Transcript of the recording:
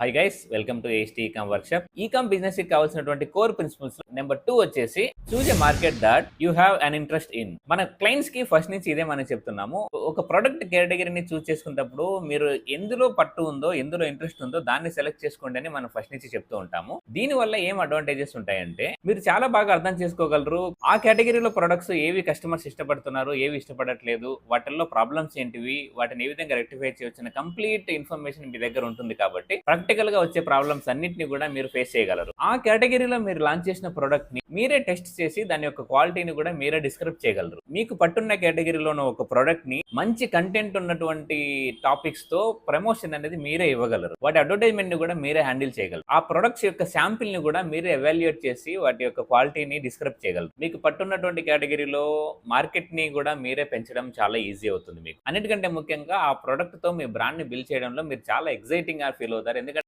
Hi guys, welcome to ఏస్టీ ecom workshop. Ecom business కి కావాల్సినటువంటి కోర్ ప్రిన్సిపల్స్ నెంబర్ 2 వచ్చేసి choose a market that you have an interest in. మన క్లయింట్స్ కి ఫస్ట్ నుంచి ఇదే మనం చెప్తున్నాము. ఒక ప్రొడక్ట్ కేటగిరీని చూస్ చేసుకున్నప్పుడు మీరు ఎందులో పట్టు ఉందో, ఎందులో ఇంట్రెస్ట్ ఉందో దాన్ని సెలెక్ట్ చేసుకోండి అని మనం ఫస్ట్ నుంచి చెప్తూ ఉంటాము. దీని వల్ల ఏం అడ్వాంటేజెస్ ఉంటాయంటే మీరు చాలా బాగా అర్థం చేసుకోగలరు. ఆ కేటగిరీలో ప్రొడక్ట్స్ ఏవి కస్టమర్స్ ఇష్టపడుతున్నారు, ఏవి ఇష్టపడట్లేదు, వాటిల్లో ప్రాబ్లమ్స్ ఏంటివి, వాటిని ఏ విధంగా రెక్టిఫై చేయొచ్చు కంప్లీట్ ఇన్ఫర్మేషన్ మీ దగ్గర ఉంటుంది. కాబట్టి ప్రాక్టికల్ గా వచ్చే ప్రాబ్లమ్స్ అన్నిటిని కూడా మీరు ఫేస్ చేయగలరు. ఆ కేటగిరీలో మీరు లాంచ్ చేసిన ప్రొడక్ట్ ని మీరే టెస్ట్ చేసి దాని యొక్క క్వాలిటీని కూడా మీరే డిస్క్రైబ్ చేయగలరు. మీకు పట్టున్న కేటగిరీలోని ఒక ప్రొడక్ట్ ని మంచి కంటెంట్ ఉన్నటువంటి టాపిక్స్ తో ప్రమోషన్ అనేది మీరే ఇవ్వగలరు. వాటి అడ్వర్టైజ్మెంట్ ని కూడా మీరే హ్యాండిల్ చేయగలరు. ఆ ప్రొడక్ట్స్ యొక్క శాంపిల్ ని కూడా మీరే ఎవాల్యుయేట్ చేసి వాటి యొక్క క్వాలిటీని డిస్క్రైబ్ చేయగలరు. మీకు పట్టున్నటువంటి కేటగిరీలో మార్కెట్ ని కూడా మీరే పెంచడం చాలా ఈజీ అవుతుంది. మీకు అన్నిటికంటే ముఖ్యంగా ఆ ప్రొడక్ట్ తో మీ బ్రాండ్ ని బిల్డ్ చేయడంలో మీరు చాలా ఎక్సైటింగ్ గా ఫీల్ అవుతారు. ఎందుకంటే